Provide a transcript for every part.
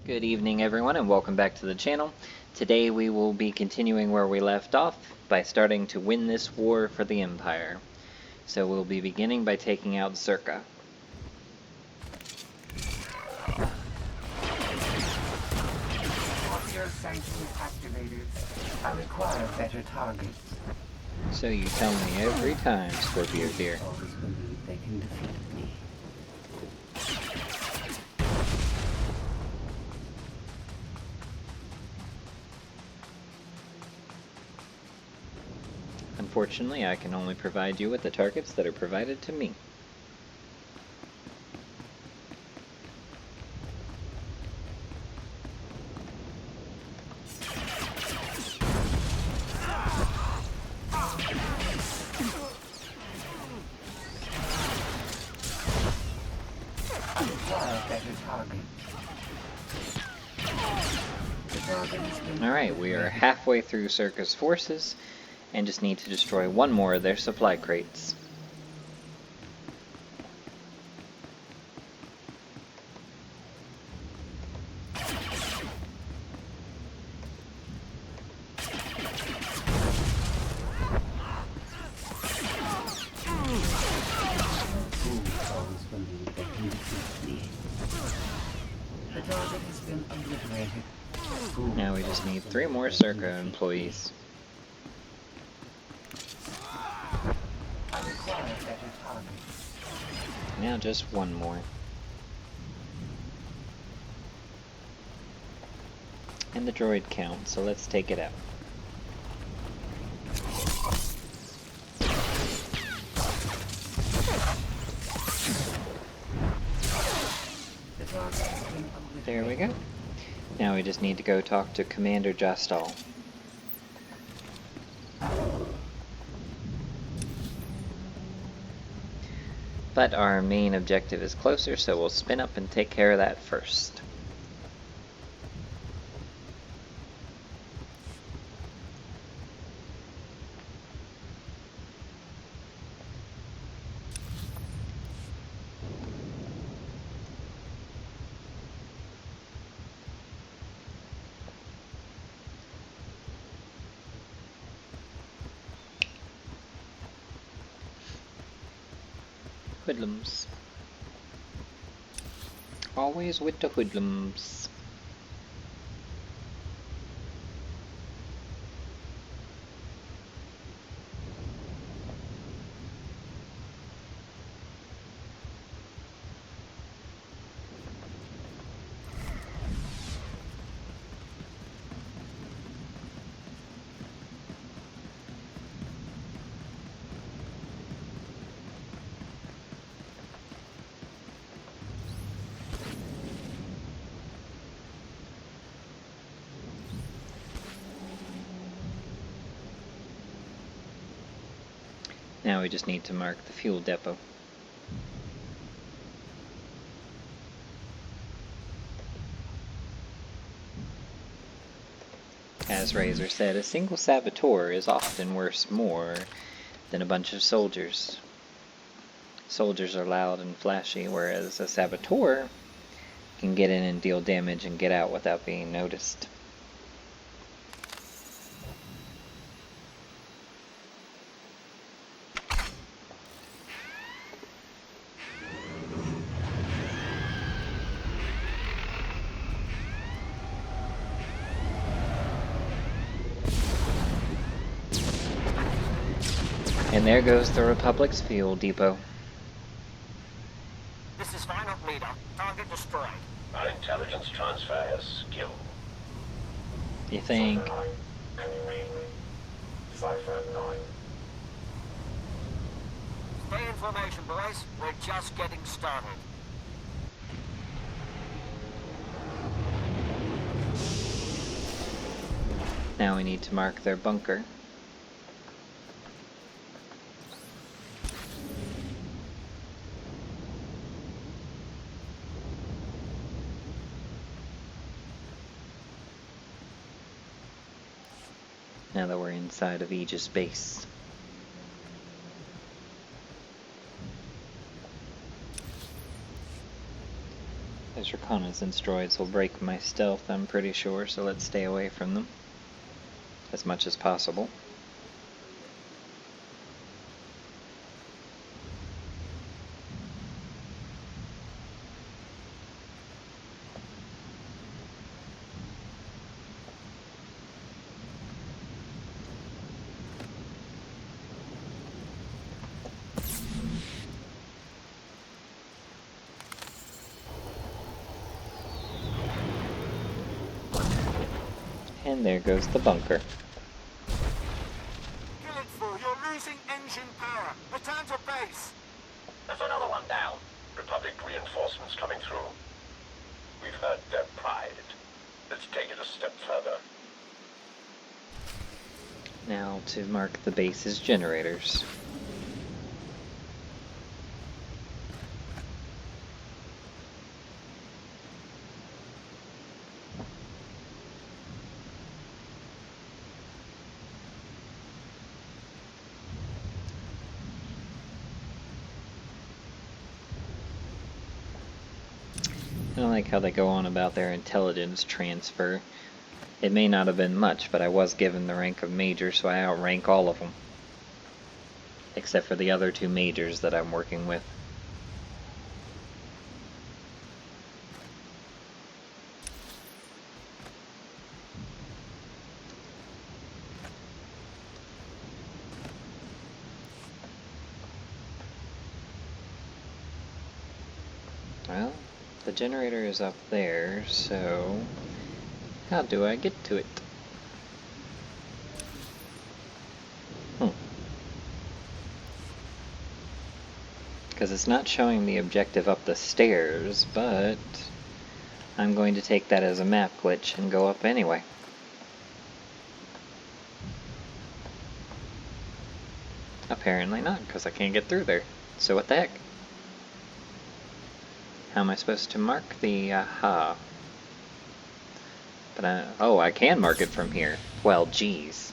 Good evening everyone and welcome back to the channel. Today we will be continuing where we left off by starting to win this war for the Empire. So we'll be beginning by taking out Czerka. Warrior sanctions activated. I require better targets. So you tell me every time, Scorpio dear. Always believe they can defeat me. Unfortunately, I can only provide you with the targets that are provided to me. I require better targets. The target has been Alright, we are halfway through Czerka's forces, and just need to destroy one more of their supply crates. always believe they can defeat me. The target has been obliterated. Now we just need 3 more Czerka employees. I require better targets. Now just one more. And the droid count, so let's take it out. The target has been obliterated. There we go. Now we just need to go talk to Commander Jastal. But our main objective is closer, so we'll spin up and take care of that first. Hoodlums. Always with the hoodlums. Now we just need to mark the fuel depot. As Razor said, a single saboteur is often worth more than a bunch of soldiers. Soldiers are loud and flashy, whereas a saboteur can get in and deal damage and get out without being noticed. And there goes the Republic's fuel depot. This is final leader. Target destroyed. Our intelligence transfer is skill. You think? Can you read me? Cipher 9. Stay in formation, boys. We're just getting started. Now we need to mark their bunker. Now that we're inside of Aegis base. Those reconnaissance droids will break my stealth, I'm pretty sure, so let's stay away from them as much as possible. And there goes the bunker. Kill it, fool. You're losing engine power. Return to base. There's another one down. Republic reinforcements coming through. We've heard their pride. Let's take it a step further. Now to mark the base's generators. I don't like how they go on about their intelligence transfer. It may not have been much, but I was given the rank of major, so I outrank all of them. Except for the other two majors that I'm working with. Well, the generator is up there, so how do I get to it? Because it's not showing the objective up the stairs, but I'm going to take that as a map glitch and go up anyway. Apparently not, because I can't get through there. So what the heck? How am I supposed to mark the aha? But oh, I can mark it from here. Well, geez.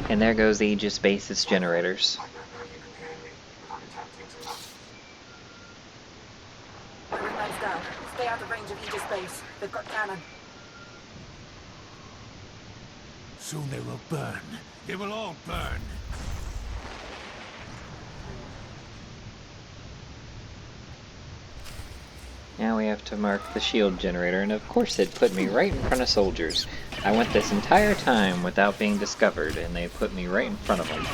And there goes the Aegis base's generators. Everyone's down. Stay out of range of Aegis base. They've got cannon. Soon they will burn. They will all burn. Now we have to mark the shield generator, and of course it put me right in front of soldiers. I went this entire time without being discovered, and they put me right in front of them.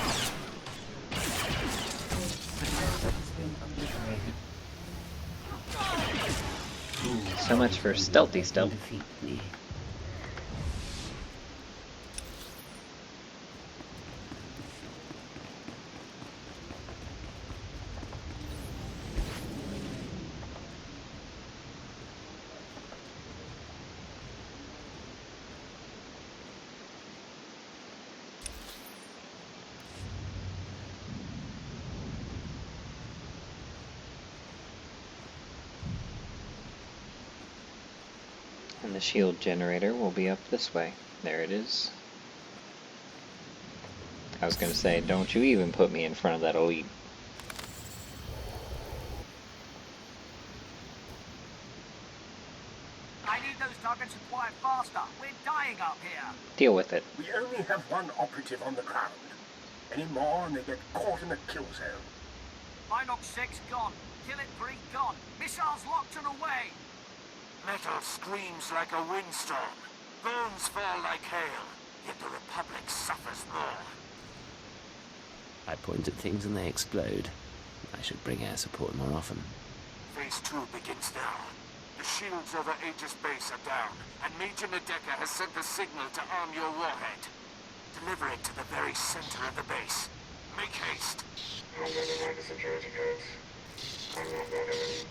So much for stealthy stealth. Defeat me. And the shield generator will be up this way. There it is. I was going to say, don't you even put me in front of that elite. I need those targets acquired faster. We're dying up here. Deal with it. We only have one operative on the ground. Any more and they get caught in a kill zone. Inox 6 gone. Kill it 3 gone. Missiles locked and away. Metal screams like a windstorm. Bones fall like hail. Yet the Republic suffers more. I point at things and they explode. I should bring air support more often. Phase 2 begins now. The shields over Aegis base are down, and Major Nadeka has sent the signal to arm your warhead. Deliver it to the very center of the base. Make haste. I'm going to find the security codes. I'm not that enemy.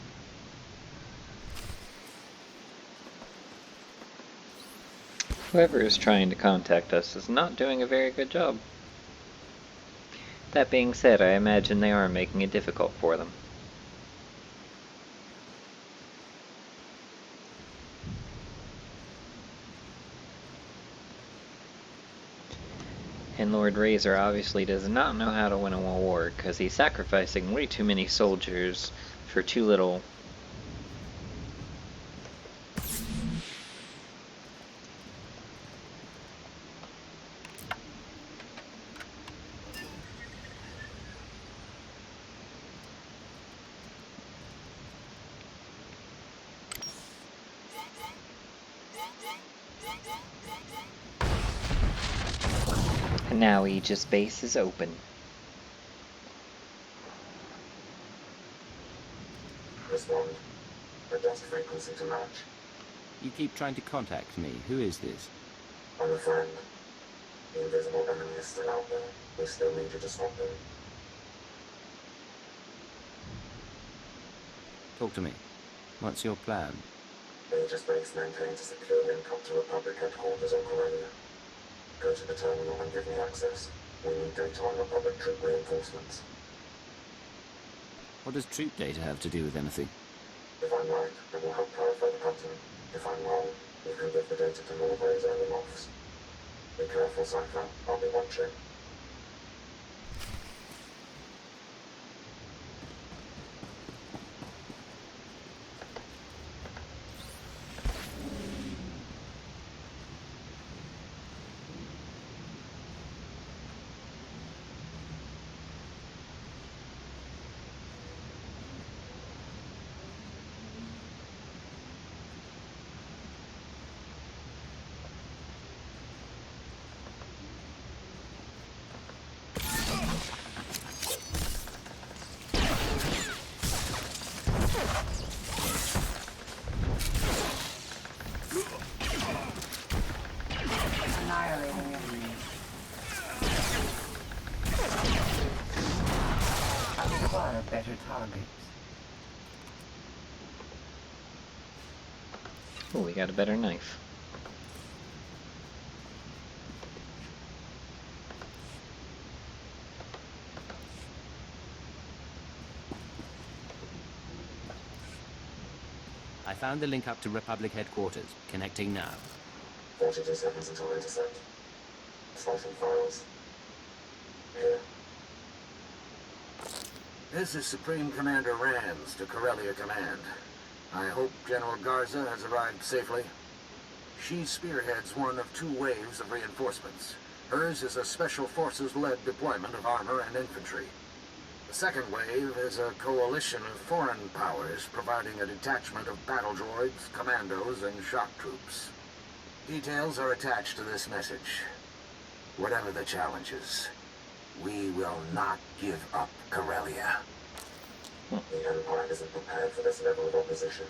Whoever is trying to contact us is not doing a very good job. That being said, I imagine they are making it difficult for them. And Lord Razor obviously does not know how to win a war, because he's sacrificing way too many soldiers for too little. And now Aegis base is open. Respond. Adjust frequency to match. You keep trying to contact me. Who is this? I'm a friend. The invisible enemy is still out there. We still need you to stop them. Talk to me. What's your plan? Aegis base maintains a secure link up to Republic headquarters on Corellia. Go to the terminal and give me access. We need data on Republic troop reinforcements. What does troop data have to do with anything? If I'm right, it will help clarify the pattern. If I'm wrong, you can give the data to Lord Razor and the Moths. Be careful, Cypher. I'll be watching. Annihilating enemy. I require better targets. Oh, we got a better knife. I found the link up to Republic headquarters. Connecting now. 42 seconds until intercept. Slicing files. Here. This is Supreme Commander Rands to Corellia Command. I hope General Garza has arrived safely. She spearheads one of two waves of reinforcements. Hers is a Special Forces-led deployment of armor and infantry. The second wave is a coalition of foreign powers providing a detachment of battle droids, commandos, and shock troops. Details are attached to this message. Whatever the challenges, we will not give up Corellia. The Empire isn't prepared for this level of opposition.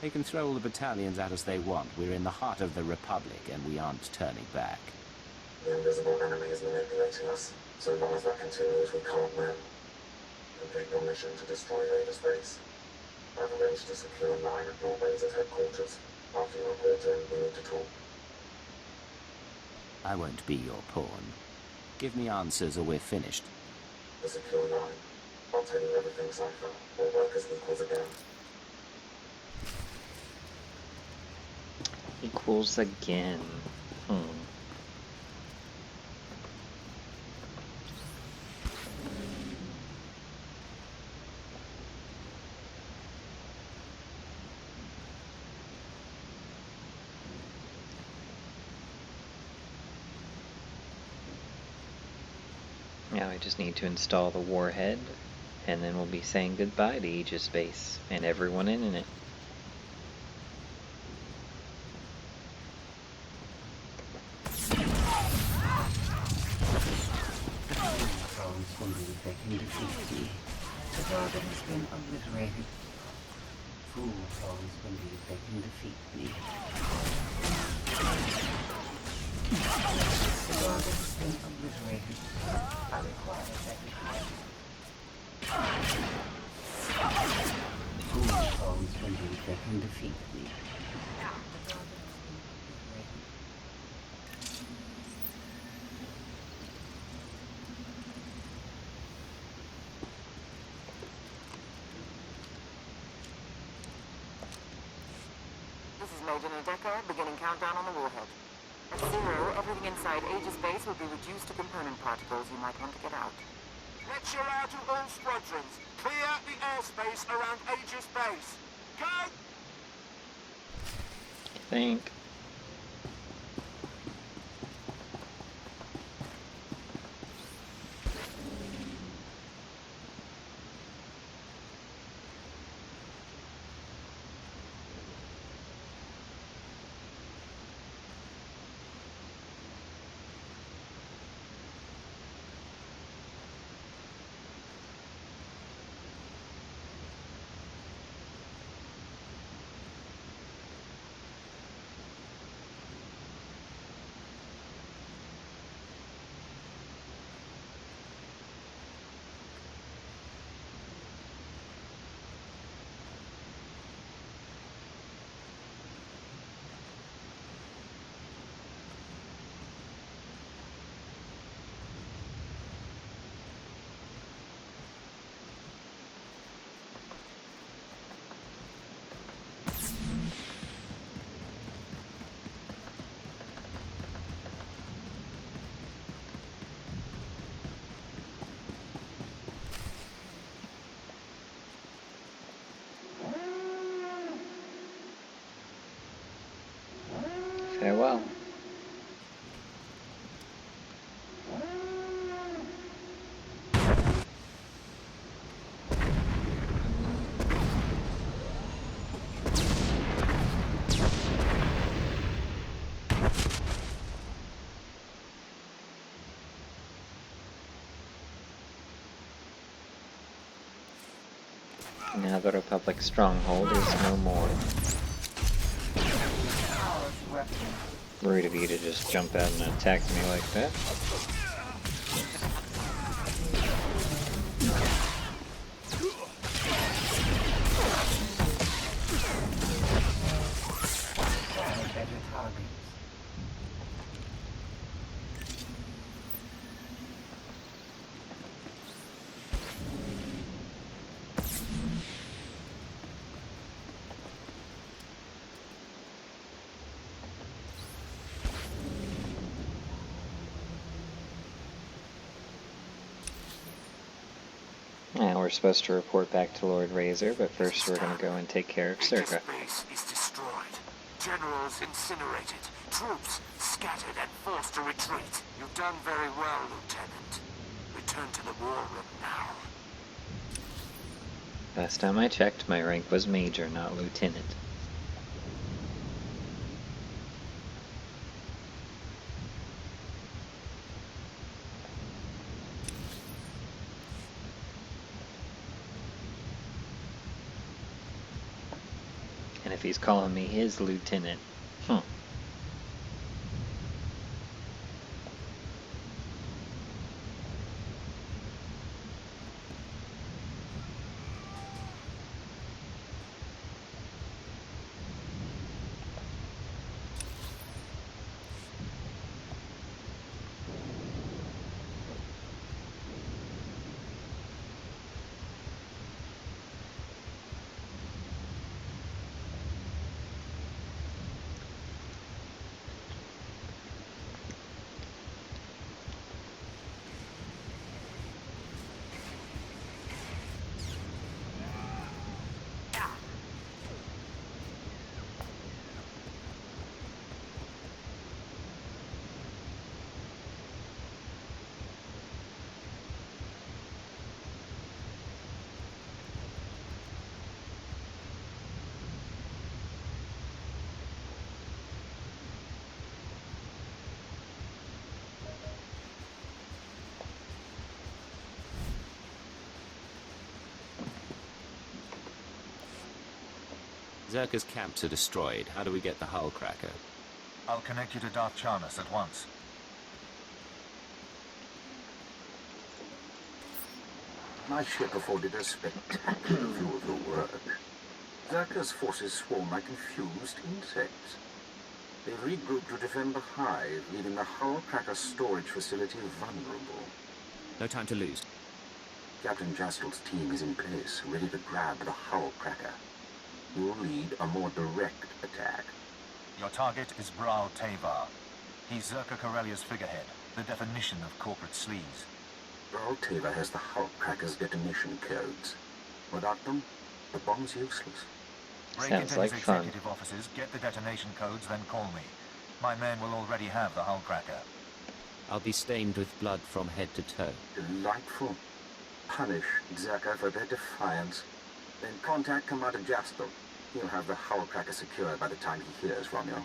They can throw all the battalions at us they want. We're in the heart of the Republic, and we aren't turning back. The invisible enemy is manipulating us. So long as that continues, we can't win. Complete your mission to destroy Aegis base. I've arranged to secure 9 of Lord Razor's headquarters. After you report in, we need to talk. I won't be your pawn. Give me answers or we're finished. The secure 9. I'll tell you everything, Cypher. We'll work as equals again. Equals again. Now I just need to install the warhead, and then we'll be saying goodbye to Aegis base and everyone in it. Drones believe they can defeat me. The target has been obliterated. Fool drones believe they can defeat me. The target has been obliterated. I require better targets. Fool drones believe they can defeat me. The target has been obliterated. This is Major Nadeka, beginning countdown on the warhead. inside Aegis base will be reduced to component particles. You might want to get out. Lecture out to all squadrons. Clear the airspace around Aegis base. Go! I think. Farewell. Now the Republic stronghold is no more. Rude of you to just jump out and attack me like that. Now we're supposed to report back to Lord Razor, but first we're going to go and take care of Czerka. Aegis base is destroyed. Generals incinerated. Troops scattered and forced to retreat. You've done very well, Lieutenant. Return to the war room now. Last time I checked, my rank was Major, not Lieutenant. And if he's calling me his lieutenant, Czerka's camps are destroyed. How do we get the hull cracker? I'll connect you to Darth Charnas at once. My ship afforded a spectacular view of the work. Czerka's forces swarm like confused insects. They regrouped to defend the hive, leaving the hull cracker storage facility vulnerable. No time to lose. Captain Jastel's team is in place, ready to grab the hull cracker. You'll lead a more direct attack. Your target is Bral Tavar. He's Czerka Corellia's figurehead, the definition of corporate sleaze. Obliterating has the Hullcracker's detonation codes. Without them, the bomb's useless. Break Sounds into like his fun. executive offices, get the detonation codes, then call me. My men will already have the Hullcracker. I'll be stained with blood from head to toe. Delightful. Punish Czerka for their defiance. Then contact Commander Jasper. He'll have the Hullcracker secured by the time he hears from you.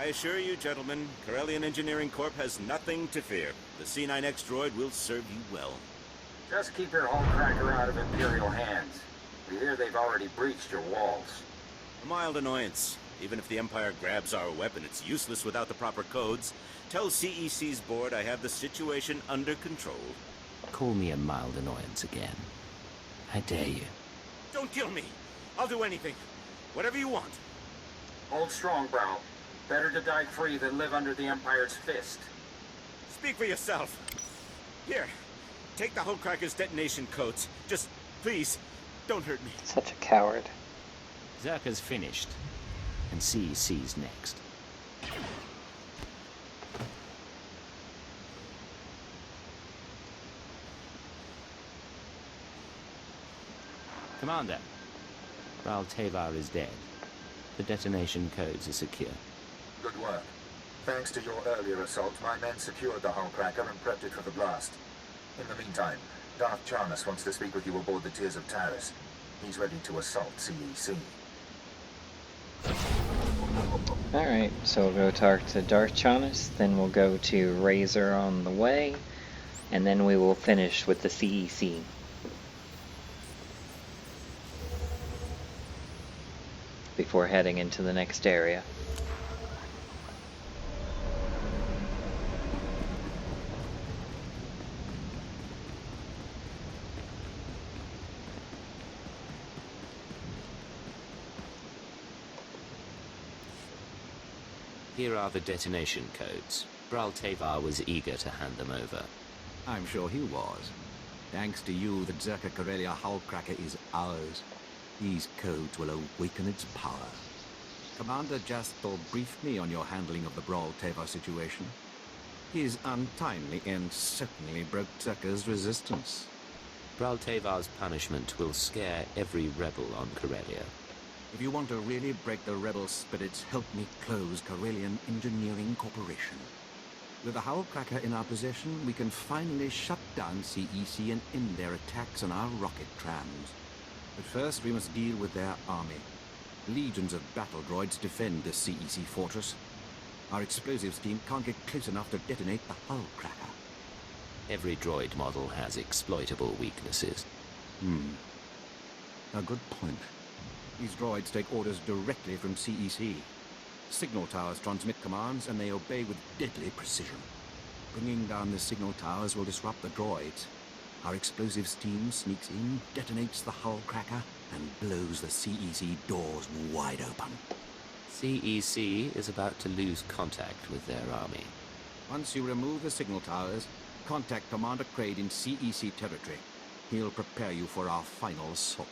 I assure you, gentlemen, Corellian Engineering Corp has nothing to fear. The C9X droid will serve you well. Just keep your Hullcracker out of Imperial hands. We hear they've already breached your walls. A mild annoyance. Even if the Empire grabs our weapon, it's useless without the proper codes. Tell CEC's board I have the situation under control. Call me a mild annoyance again. I dare you. Don't kill me! I'll do anything. Whatever you want. Hold strong, Brow. Better to die free than live under the Empire's fist. Speak for yourself. Here, take the Hullcracker's detonation codes. Just, please, don't hurt me. Such a coward. Czerka's finished, and CEC's next. Commander, Ral Tevar is dead. The detonation codes are secure. Good work. Thanks to your earlier assault, my men secured the Hullcracker and prepped it for the blast. In the meantime, Darth Charnas wants to speak with you aboard the Tears of Taris. He's ready to assault CEC. Alright, so we'll go talk to Darth Charnas, then we'll go to Razor on the way, and then we will finish with the CEC. Before heading into the next area. Here are the detonation codes. Ral Tevar was eager to hand them over. I'm sure he was. Thanks to you, the Czerka Corellia Hullcracker is ours. These codes will awaken its power. Commander Jasper briefed me on your handling of the Ral Tevar situation. His untimely end certainly broke Czerka's resistance. Braltevar's punishment will scare every rebel on Corellia. If you want to really break the rebel spirits, help me close Corellian Engineering Corporation. With the Howlcracker in our possession, we can finally shut down CEC and end their attacks on our rocket trams. But first, we must deal with their army. Legions of battle droids defend the CEC fortress. Our explosives team can't get close enough to detonate the Howlcracker. Every droid model has exploitable weaknesses. A good point. These droids take orders directly from CEC. Signal towers transmit commands, and they obey with deadly precision. Bringing down the signal towers will disrupt the droids. Our explosives team sneaks in, detonates the Howlcracker, and blows the CEC doors wide open. CEC is about to lose contact with their army. Once you remove the signal towers, contact Commander Kraid in CEC territory. He'll prepare you for our final assault.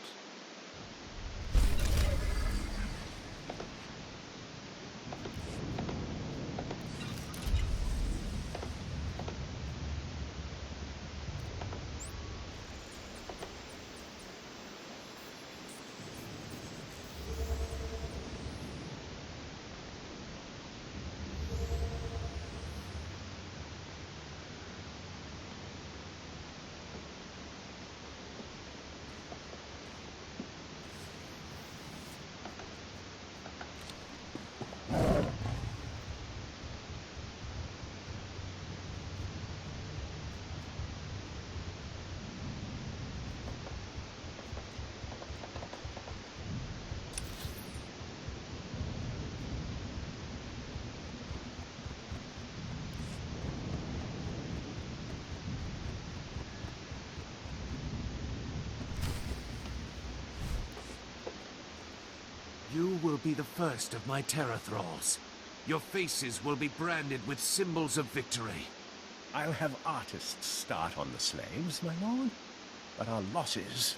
You will be the first of my terror thralls. Your faces will be branded with symbols of victory. I'll have artists start on the slaves, my lord. But our losses...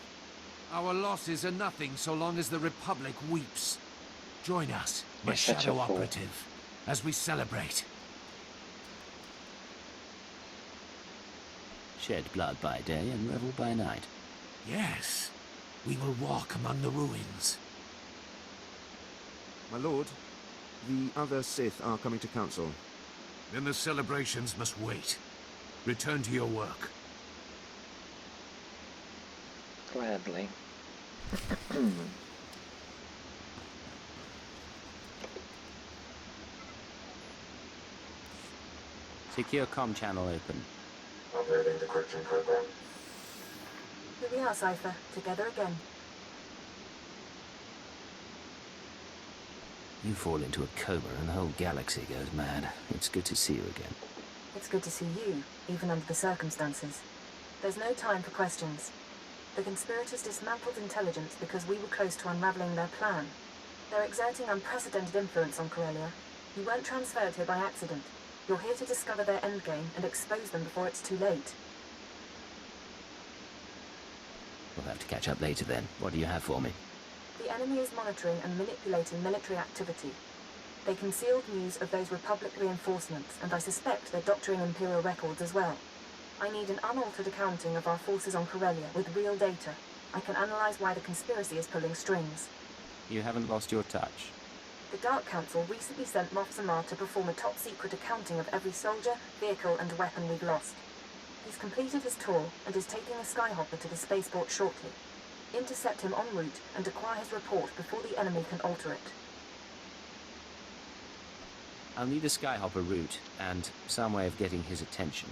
Our losses are nothing so long as the Republic weeps. Join us, my You're such a shadow fool. operative, as we celebrate. Shed blood by day and revel by night. Yes, we will walk among the ruins. My lord, the other Sith are coming to council. Then the celebrations must wait. Return to your work. Gladly. Secure comm channel open. Uploading decryption program. Here we are, Cypher. Together again. You fall into a coma and the whole galaxy goes mad. It's good to see you again. It's good to see you, even under the circumstances. There's no time for questions. The conspirators dismantled intelligence because we were close to unraveling their plan. They're exerting unprecedented influence on Corellia. You weren't transferred here by accident. You're here to discover their endgame and expose them before it's too late. We'll have to catch up later then. What do you have for me? The enemy is monitoring and manipulating military activity. They concealed news of those Republic reinforcements, and I suspect they're doctoring Imperial records as well. I need an unaltered accounting of our forces on Corellia with real data. I can analyze why the conspiracy is pulling strings. You haven't lost your touch. The Dark Council recently sent Moff Zamar to perform a top-secret accounting of every soldier, vehicle, and weapon we've lost. He's completed his tour and is taking a skyhopper to the spaceport shortly. Intercept him en route and acquire his report before the enemy can alter it. I'll need a skyhopper route and some way of getting his attention.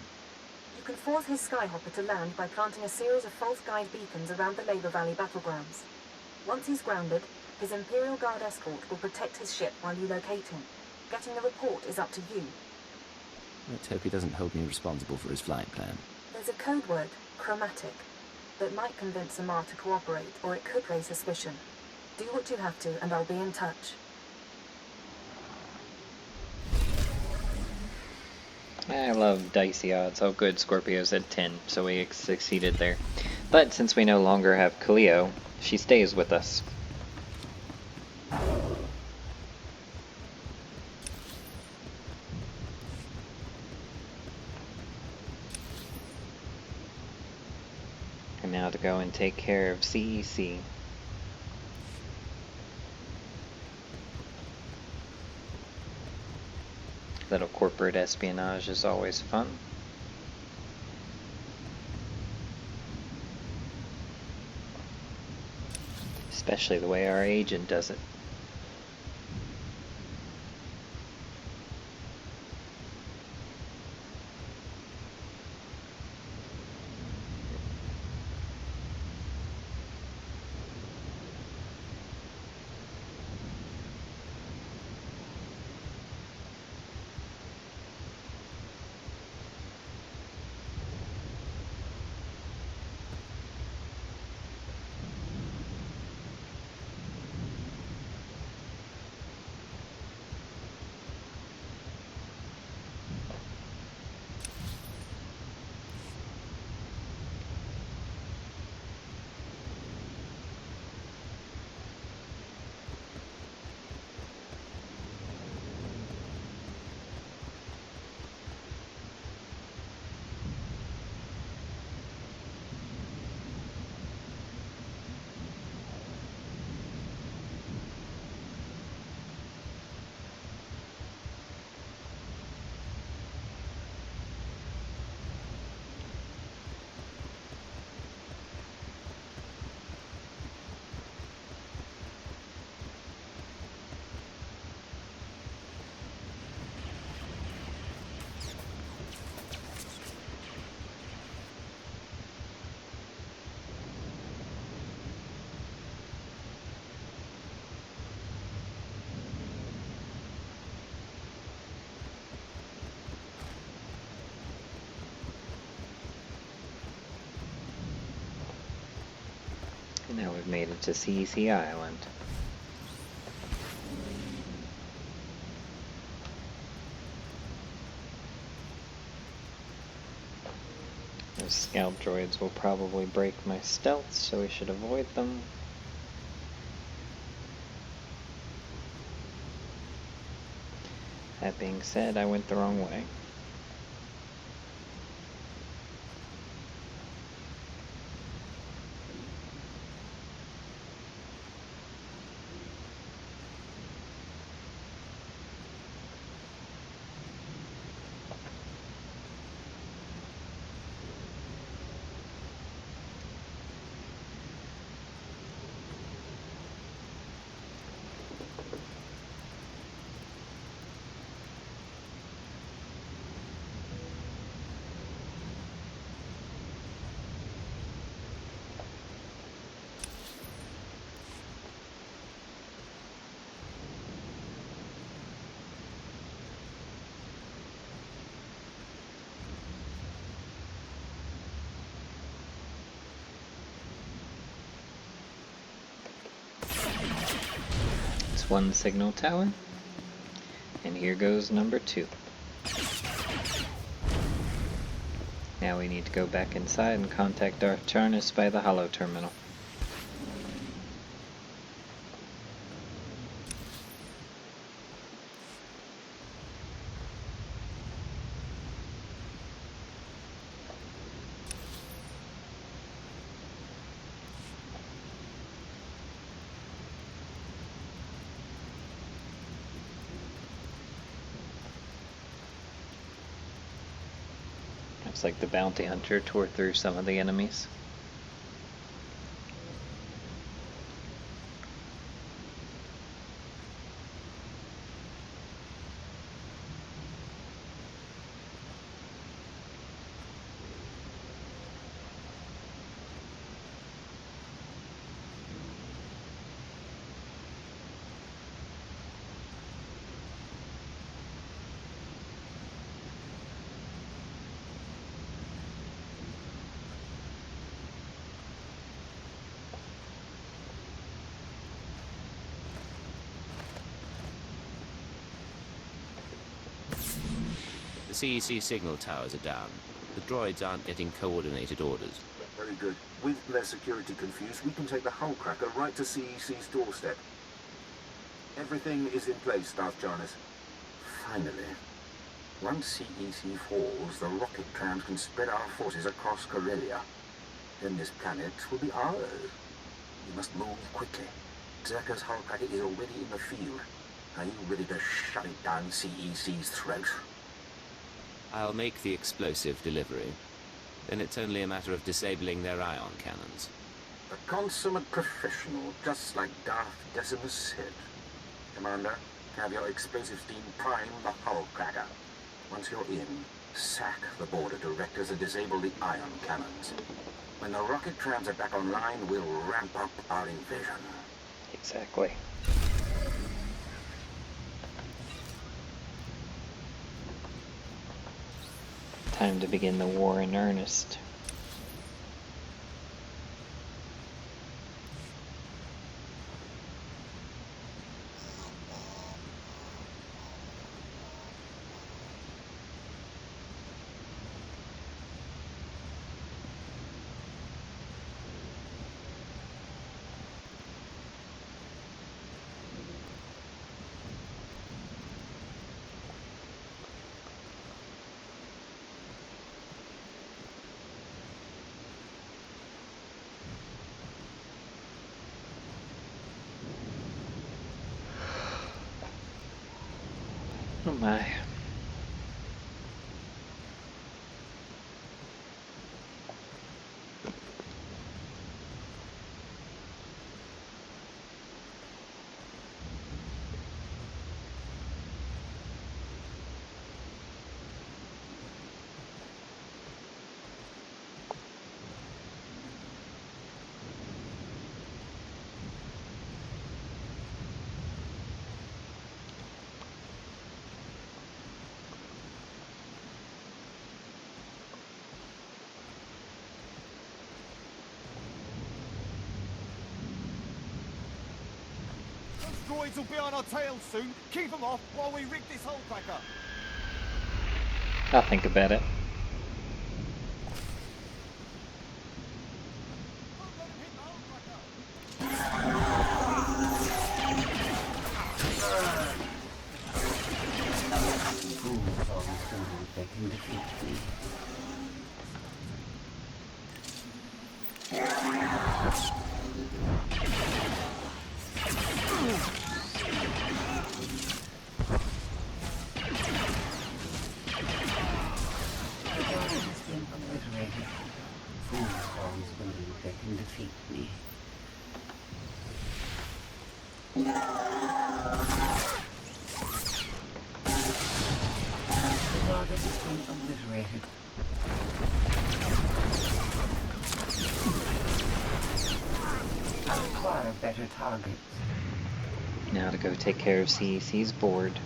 You can force his skyhopper to land by planting a series of false guide beacons around the Labor Valley battlegrounds. Once he's grounded, his Imperial Guard escort will protect his ship while you locate him. Getting the report is up to you. Let's hope he doesn't hold me responsible for his flight plan. There's a code word, chromatic, that might convince Zamar to cooperate, or it could raise suspicion. Do what you have to, and I'll be in touch. I love dicey odds. Oh good, Scorpio's at 10, so we succeeded there. But since we no longer have Cleo, she stays with us. And now to go and take care of CEC. Little corporate espionage is always fun. Especially the way our agent does it. And now we've made it to CEC Island. Those scout droids will probably break my stealth, so we should avoid them. That being said, I went the wrong way. One signal tower, and here goes number 2. Now we need to go back inside and contact Darth Charnus by the holo terminal. Looks like the bounty hunter tore through some of the enemies. The CEC signal towers are down. The droids aren't getting coordinated orders. Very good. With their security confused, we can take the hull cracker right to CEC's doorstep. Everything is in place, Darth Charnus. Finally. Once CEC falls, the rocket trams can spread our forces across Corellia. then this planet will be ours. We must move quickly. Czerka's hullcracker is already in the field. Are you ready to shove it down CEC's throat? I'll make the explosive delivery. Then it's only a matter of disabling their ion cannons. A consummate professional, just like Darth Decimus said. Commander, have your explosives team prime the hullcracker. Once you're in, sack the border directors and disable the ion cannons. When the rocket trams are back online, we'll ramp up our invasion. Exactly. Time to begin the war in earnest. Oh my. Droids will be on our tails soon. Keep them off while we rig this hullcracker. I'll think about it. Fools always believe they can defeat me. Obliterating. Fools always believe they can defeat me. The target has been obliterated. I require better targets. Now to go take care of CEC's board.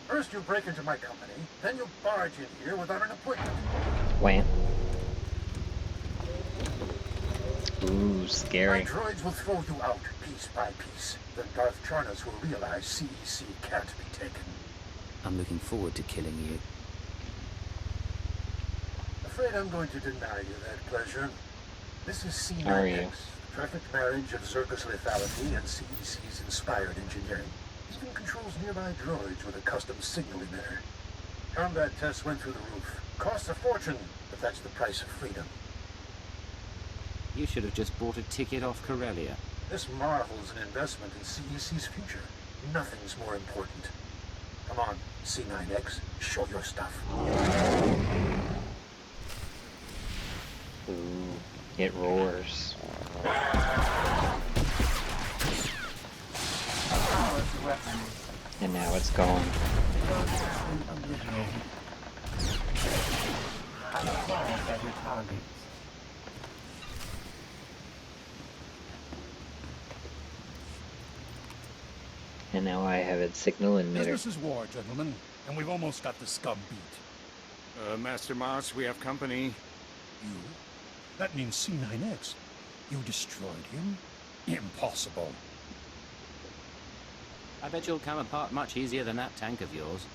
First you break into my company, then you barge in here without an appointment. Wham. Ooh, scary. My droids will throw you out piece by piece. Then Darth Charnas will realize CEC can't be taken. I'm looking forward to killing you. Afraid I'm going to deny you that pleasure. This is Are you? C9X, the perfect marriage of Czerka's lethality and CEC's inspired engineering. Even controls nearby droids with a custom signal emitter. Combat tests went through the roof. Costs a fortune, but that's the price of freedom. You should have just bought a ticket off Corellia. This marvel is an investment in CEC's future. Nothing's more important. Come on, C9X, show your stuff. Ooh, it roars. And now it's gone. Obliterated. Acquire better targets. And now I have its signal emitter. Business is war, gentlemen, and we've almost got the scum beat. Master Mars, we have company. You? That means C9X. You destroyed him? Impossible. I bet you'll come apart much easier than that tank of yours.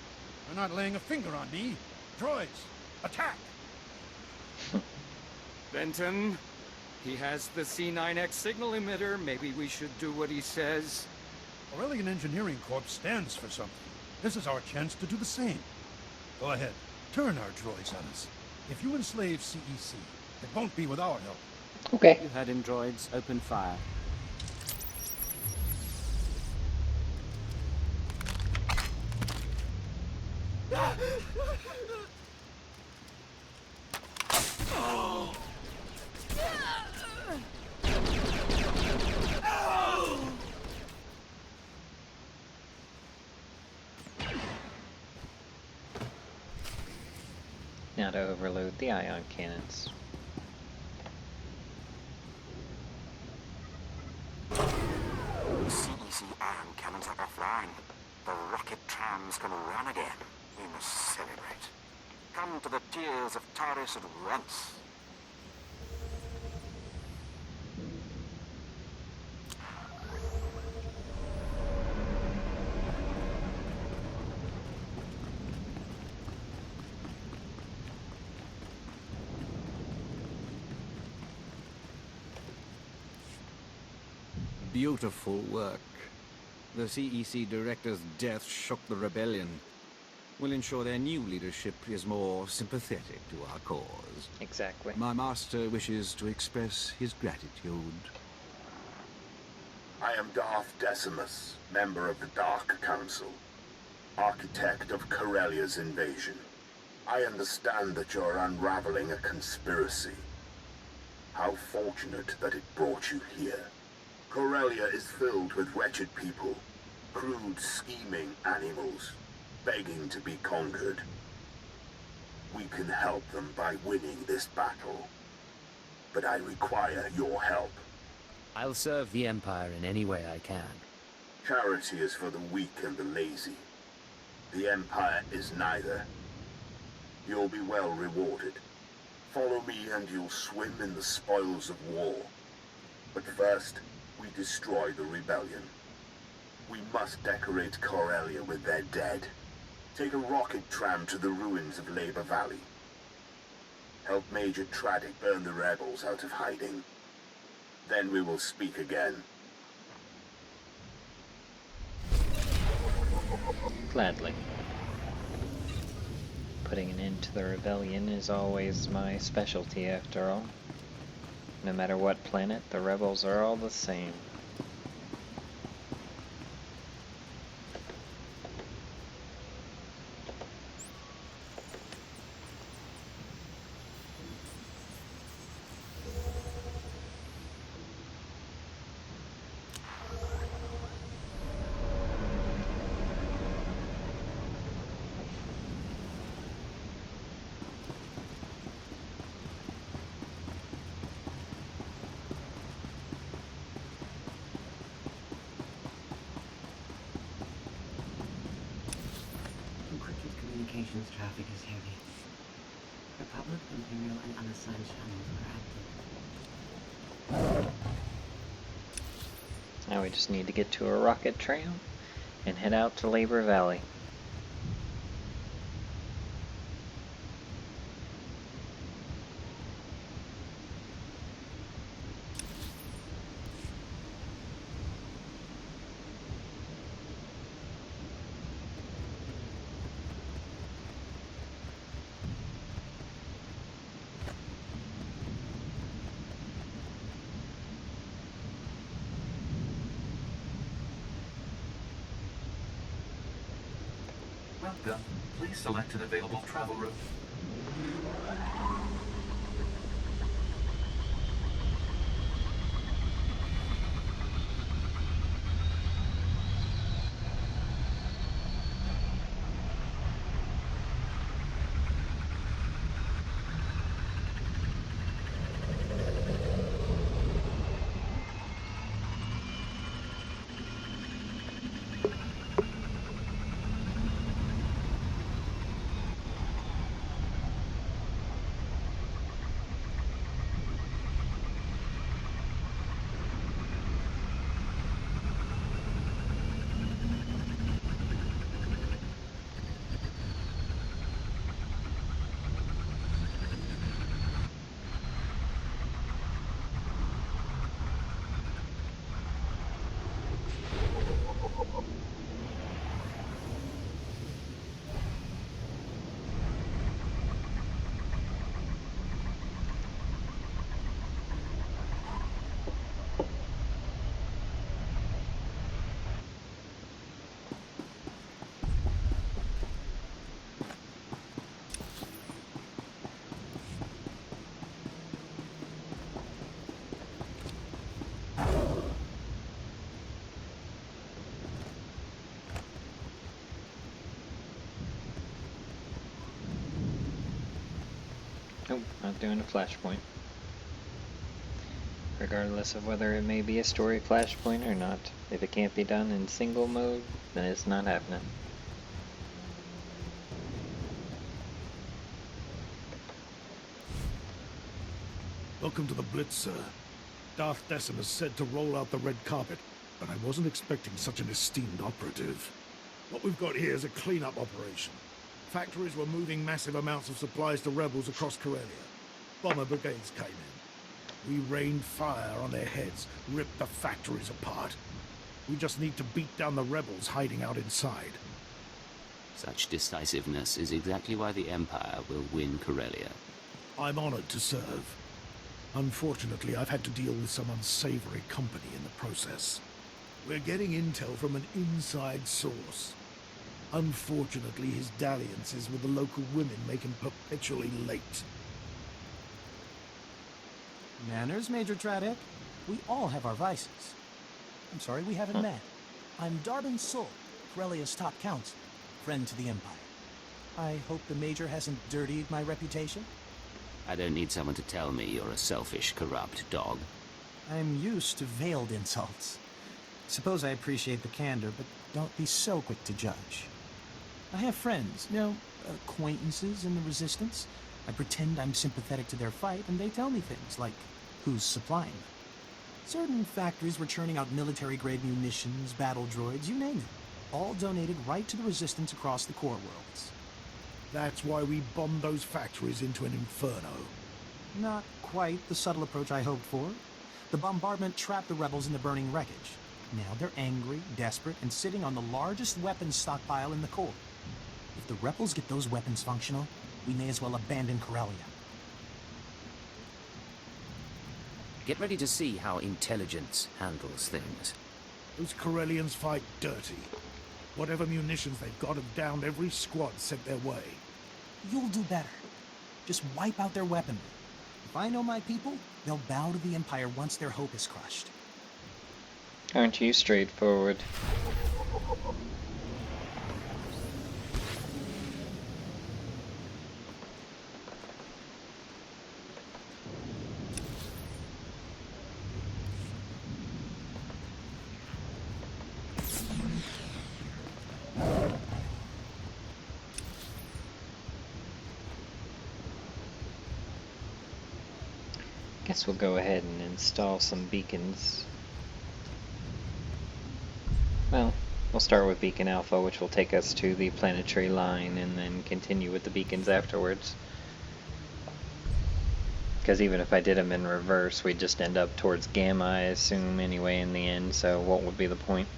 You're not laying a finger on me. Droids, attack! Benton, he has the C9X signal emitter. Maybe we should do what he says. Corellian Engineering Corp stands for something. This is our chance to do the same. Go ahead, turn our droids on us. If you enslave CEC, it won't be with our help. Okay. You heard him, droids. Open fire. Now to overload the ion cannons. CEC ion cannons are offline. The rocket trams can run again. We must celebrate. Come to the tears of Taris at once. Beautiful work. The CEC director's death shook the rebellion. We'll ensure their new leadership is more sympathetic to our cause. Exactly. My master wishes to express his gratitude. I am Darth Decimus, member of the Dark Council, architect of Corellia's invasion. I understand that you're unraveling a conspiracy. How fortunate that it brought you here. Corellia is filled with wretched people, crude, scheming animals, begging to be conquered. We can help them by winning this battle, but I require your help. I'll serve the Empire in any way I can. Charity is for the weak and the lazy. The Empire is neither. You'll be well rewarded. Follow me and you'll swim in the spoils of war. But first, we destroy the rebellion. We must decorate Corellia with their dead. Take a rocket tram to the ruins of Labor Valley. Help Major Tradic burn the rebels out of hiding. Then we will speak again. Gladly. Putting an end to the rebellion is always my specialty, after all. No matter what planet, the rebels are all the same. Communications traffic is heavy. Republic, Imperial, and unassigned channels are active. Now we just need to get to a rocket tram and head out to Labor Valley. Welcome. Please select an available travel route. Nope, not doing a flashpoint. Regardless of whether it may be a story flashpoint or not. If it can't be done in single mode, then it's not happening. Welcome to the Blitz, sir. Darth Decimus said to roll out the red carpet, but I wasn't expecting such an esteemed operative. What we've got here is a cleanup operation. Factories were moving massive amounts of supplies to rebels across Corellia. Bomber brigades came in. We rained fire on their heads, ripped the factories apart. We just need to beat down the rebels hiding out inside. Such decisiveness is exactly why the Empire will win Corellia. I'm honored to serve. Unfortunately, I've had to deal with some unsavory company in the process. We're getting intel from an inside source. Unfortunately, his dalliances with the local women make him perpetually late. Manners, Major Tradick. We all have our vices. I'm sorry we haven't met. I'm Darbin Sul, Corellia's top counsel, friend to the Empire. I hope the Major hasn't dirtied my reputation. I don't need someone to tell me you're a selfish, corrupt dog. I'm used to veiled insults. Suppose I appreciate the candor, but don't be so quick to judge. I have friends, acquaintances in the Resistance. I pretend I'm sympathetic to their fight, and they tell me things like who's supplying them. Certain factories were churning out military-grade munitions, battle droids, you name it. All donated right to the Resistance across the core worlds. That's why we bombed those factories into an inferno. Not quite the subtle approach I hoped for. The bombardment trapped the rebels in the burning wreckage. Now they're angry, desperate, and sitting on the largest weapons stockpile in the core. If the rebels get those weapons functional, we may as well abandon Corellia. Get ready to see how intelligence handles things. Those Corellians fight dirty. Whatever munitions they've got have downed every squad sent their way. You'll do better. Just wipe out their weaponry. If I know my people, they'll bow to the Empire once their hope is crushed. Aren't you straightforward? Guess we'll go ahead and install some beacons. Well, we'll start with Beacon Alpha, which will take us to the planetary line, and then continue with the beacons afterwards. Because even if I did them in reverse, we'd just end up towards Gamma, I assume, anyway, in the end, so what would be the point?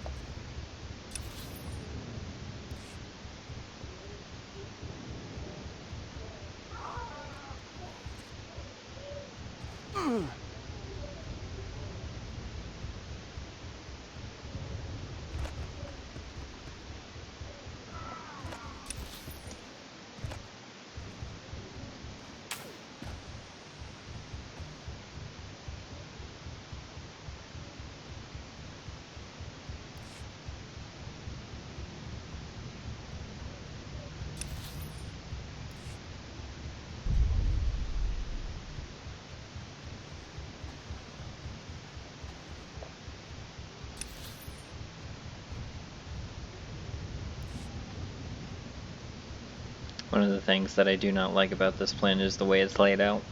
One of the things that I do not like about this planet is the way it's laid out.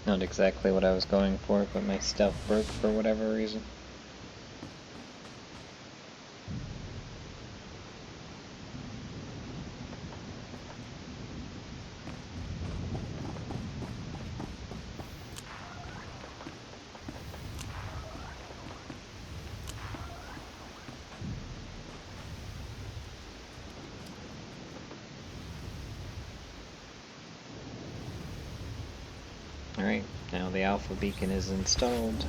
Not exactly what I was going for, but my stealth broke for whatever reason. Alright, now the alpha beacon is installed.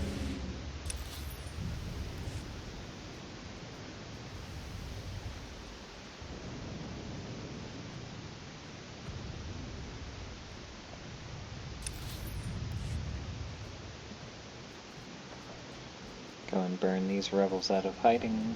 Go and burn these rebels out of hiding.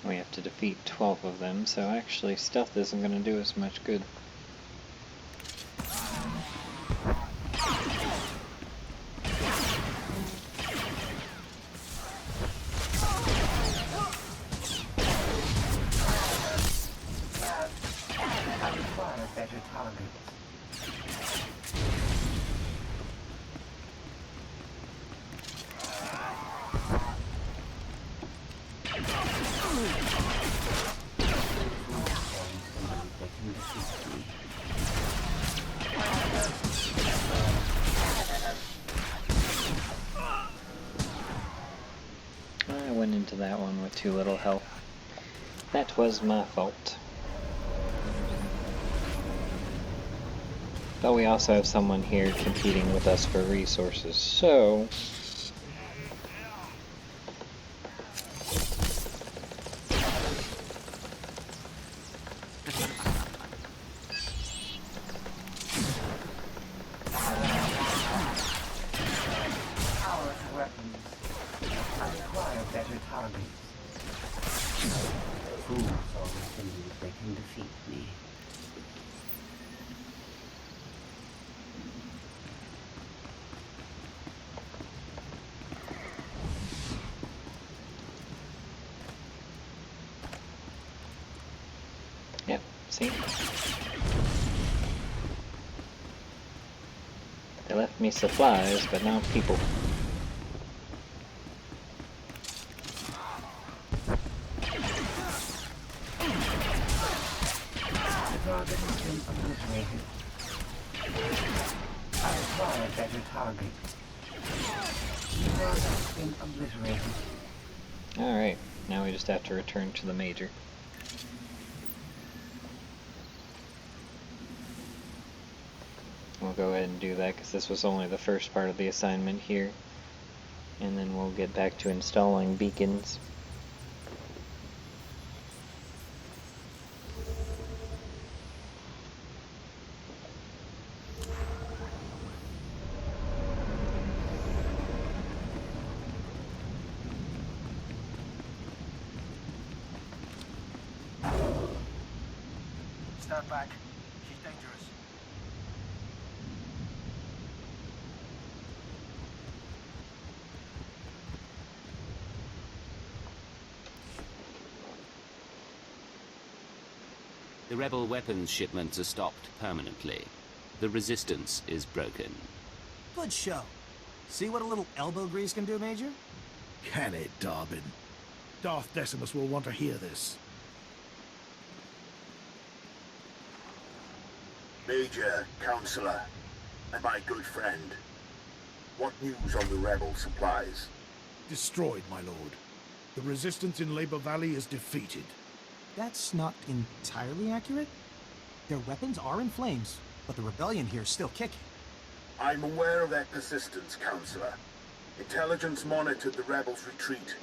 We have to defeat 12 of them, so actually stealth isn't going to do us much good. I went into that one with too little health. That was my fault. But we also have someone here competing with us for resources, so... Yep, see? They left me supplies, but not people. The target has been obliterated. I require a better target. The target has been obliterated. Alright, now we just have to return to the major. We'll go ahead and do that because this was only the first part of the assignment here. And then we'll get back to installing beacons. stand back. She's dangerous. The rebel weapons shipments are stopped permanently. The resistance is broken. Good show. See what a little elbow grease can do, Major? Can it, Darwin? Darth Decimus will want to hear this. Major, Counselor, and my good friend. What news on the rebel supplies? Destroyed, my lord. The resistance in Labor Valley is defeated. That's not entirely accurate. Their weapons are in flames, but the rebellion here is still kicking. I'm aware of their persistence, Counselor. Intelligence monitored the rebels' retreat.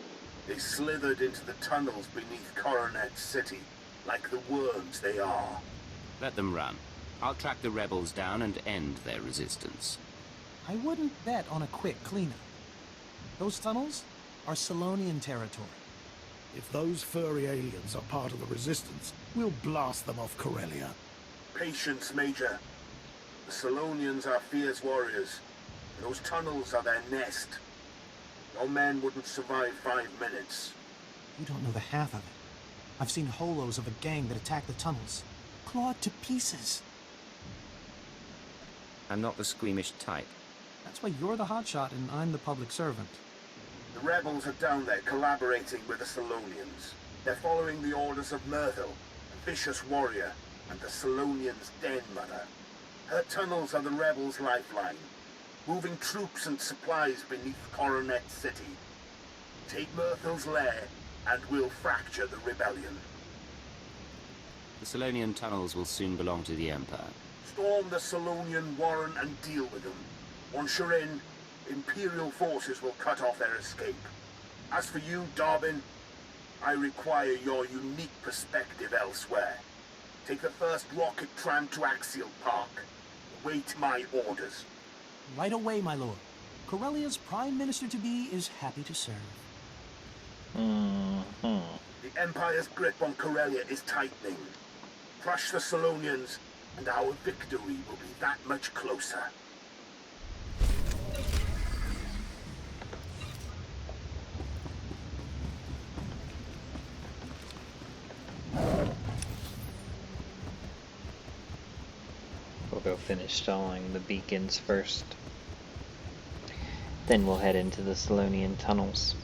They slithered into the tunnels beneath Coronet City, like the worms they are. Let them run. I'll track the rebels down and end their resistance. I wouldn't bet on a quick cleanup. Those tunnels are Selonian territory. If those furry aliens are part of the resistance, we'll blast them off Corellia. Patience, Major. The Selonians are fierce warriors. Those tunnels are their nest. Your men wouldn't survive 5 minutes. You don't know the half of it. I've seen holos of a gang that attacked the tunnels. Clawed to pieces. I'm not the squeamish type. That's why you're the hotshot and I'm the public servant. The rebels are down there collaborating with the Selonians. They're following the orders of Myrtle, a vicious warrior, and the Selonians' den mother. Her tunnels are the rebels' lifeline, moving troops and supplies beneath Coronet City. Take Myrtle's lair, and we'll fracture the rebellion. The Selonian tunnels will soon belong to the Empire. Storm the Selonian warren and deal with them. Once you're in, Imperial forces will cut off their escape. As for you, Darwin, I require your unique perspective elsewhere. Take the first rocket tram to Axial Park. Wait my orders. Right away, my lord. Corellia's Prime Minister-to-be is happy to serve. The Empire's grip on Corellia is tightening. Crush the Selonians, and our victory will be that much closer. We'll go finish installing the beacons first. Then we'll head into the Selonian tunnels.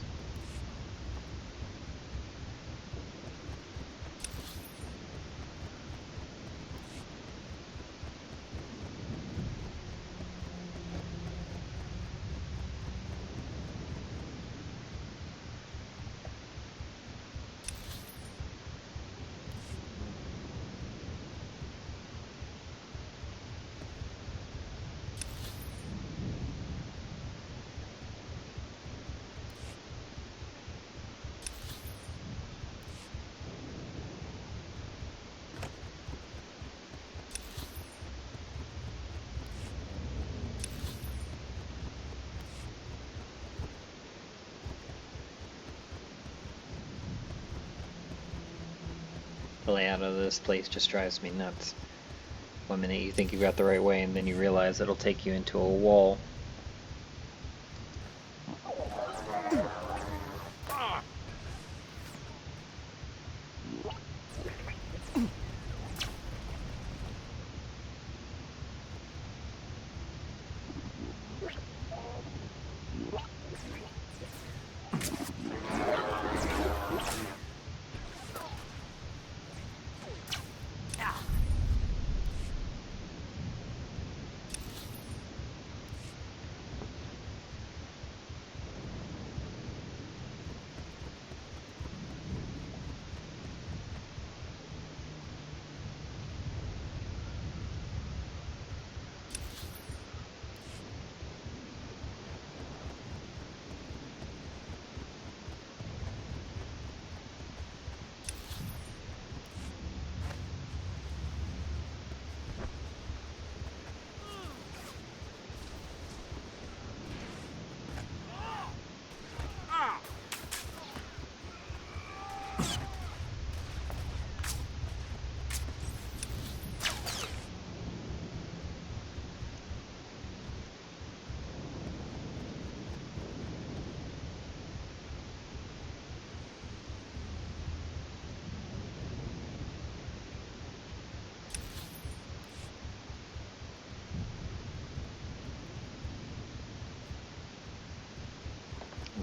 The layout of this place just drives me nuts. One minute you think you got the right way, and then you realize it'll take you into a wall.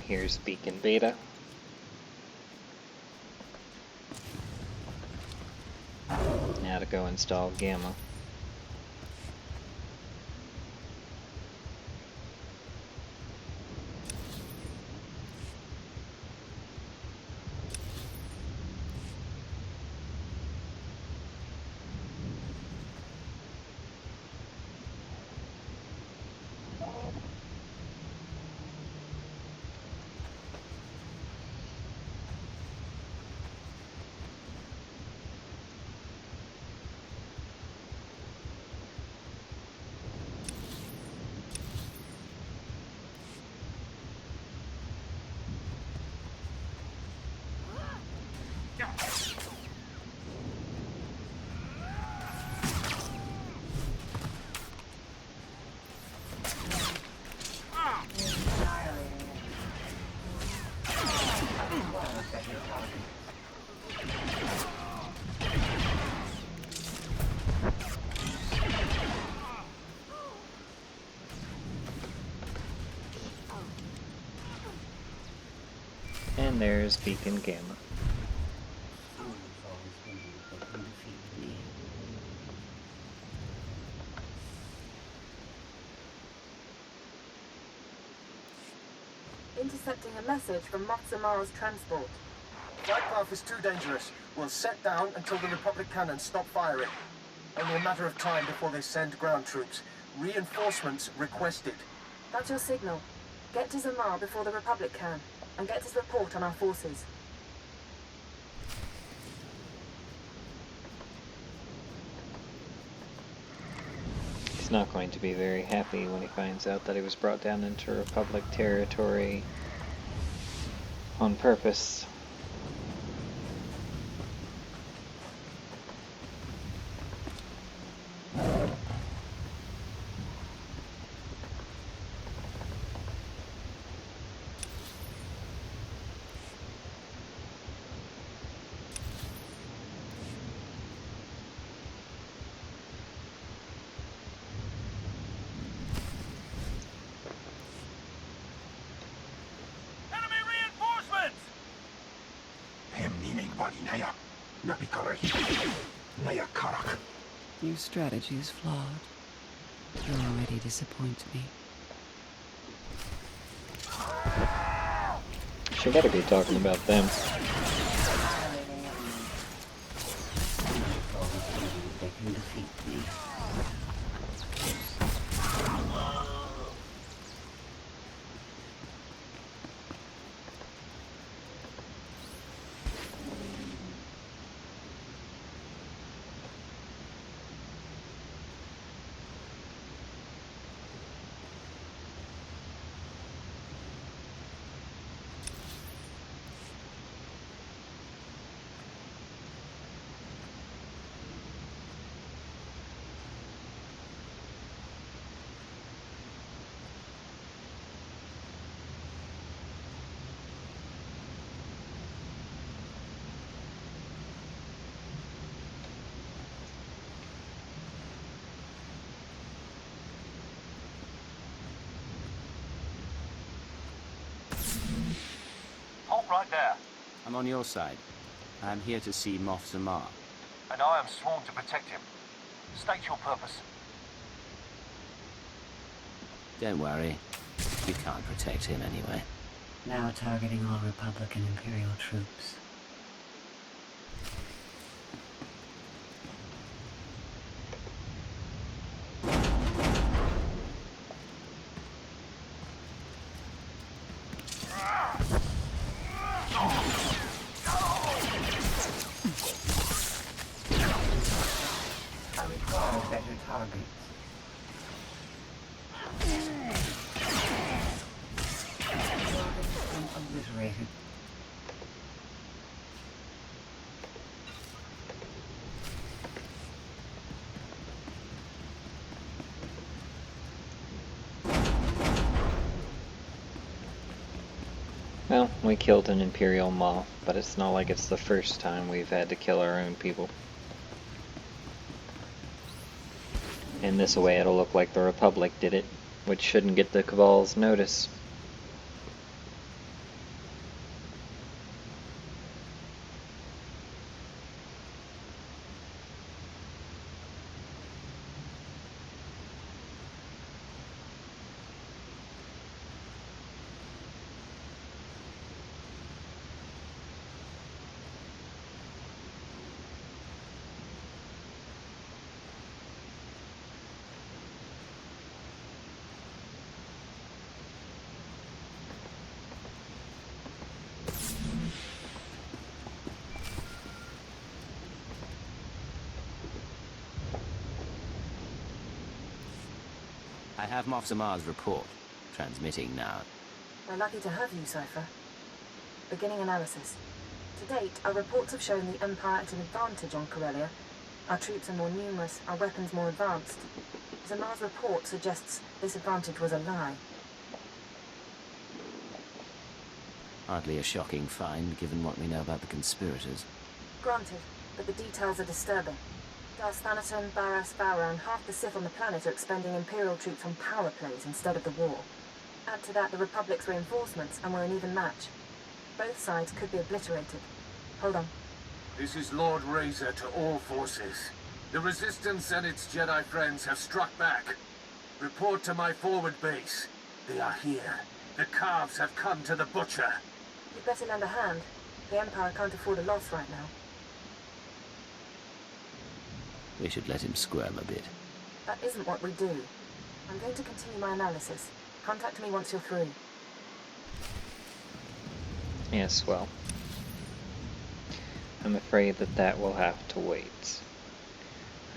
Here's Beacon Beta. Now to go install Gamma. And there's Beacon Gamma. Intercepting a message from Mothzamara's transport. Flight path is too dangerous. We'll set down until the Republic cannons stop firing. Only a matter of time before they send ground troops. Reinforcements requested. That's your signal. Get to Zamar before the Republic can, and get his report on our forces. He's not going to be very happy when he finds out that he was brought down into Republic territory on purpose. Your strategy is flawed. You already disappoint me. She better be talking about them. Right there. I'm on your side. I'm here to see Moff Zamar. And I am sworn to protect him. State your purpose. Don't worry. You can't protect him anyway. Now targeting all Republic and Imperial troops. Obliterated. Well, we killed an Imperial Maw, but it's not like it's the first time we've had to kill our own people. In this way it'll look like the Republic did it, which shouldn't get the Cabal's notice. I have Mofsamar's report. Transmitting now. We're lucky to have you, Cypher. Beginning analysis. To date, our reports have shown the Empire at an advantage on Corellia. Our troops are more numerous, our weapons more advanced. Zamar's report suggests this advantage was a lie. Hardly a shocking find, given what we know about the conspirators. Granted, but the details are disturbing. Darth Thanaton, Barras, Vara, and half the Sith on the planet are expending Imperial troops on power plays instead of the war. Add to that the Republic's reinforcements, and we're an even match. Both sides could be obliterated. Hold on. This is Lord Razor to all forces. The Resistance and its Jedi friends have struck back. Report to my forward base. They are here. The calves have come to the butcher. You'd better lend a hand. The Empire can't afford a loss right now. We should let him squirm a bit. That isn't what we do. I'm going to continue my analysis. Contact me once you're through. Yes, well, I'm afraid that will have to wait.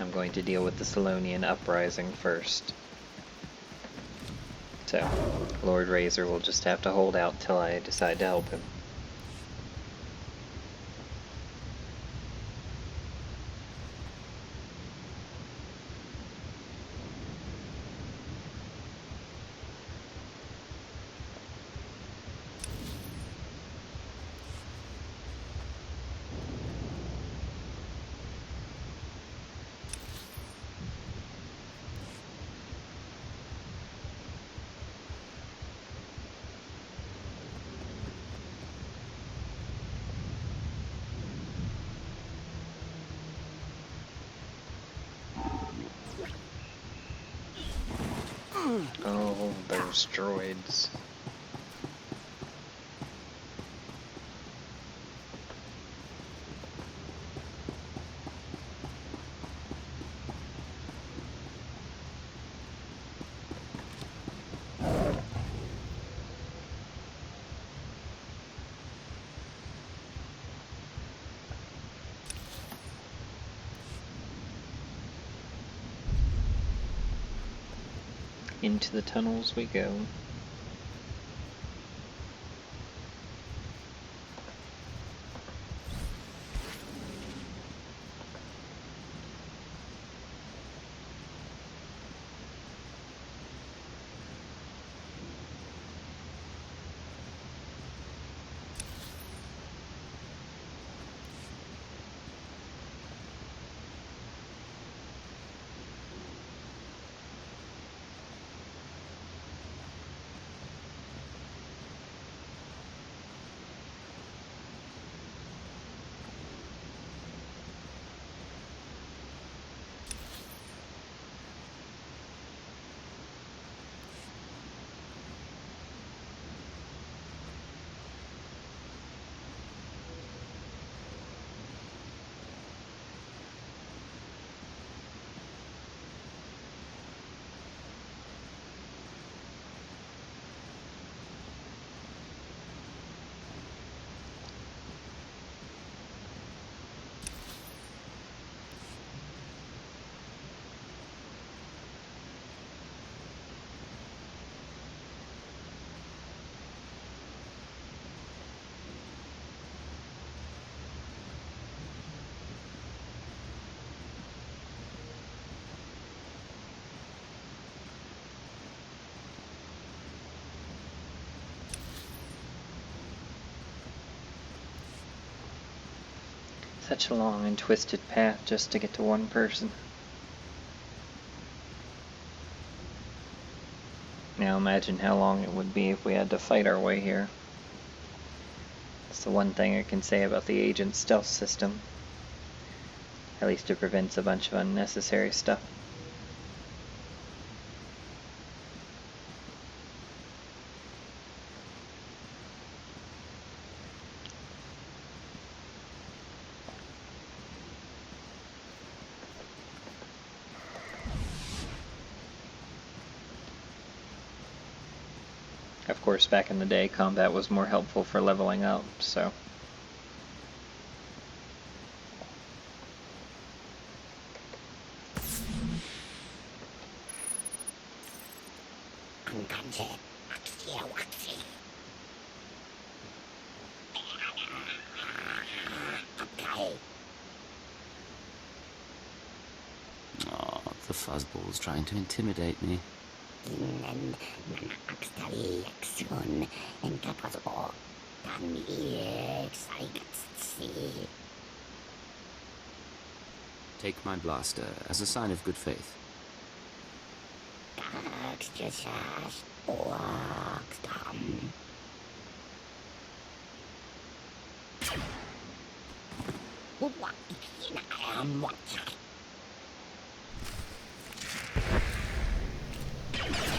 I'm going to deal with the Selonian uprising first. So, Lord Razor will just have to hold out till I decide to help him. Oh, those droids. Into the tunnels we go. Such a long and twisted path just to get to one person. Now imagine how long it would be if we had to fight our way here. That's the one thing I can say about the agent stealth system. At least it prevents a bunch of unnecessary stuff. Of course, back in the day, combat was more helpful for leveling up, so... Oh, the fuzzball's trying to intimidate me. Take my blaster as a sign of good faith.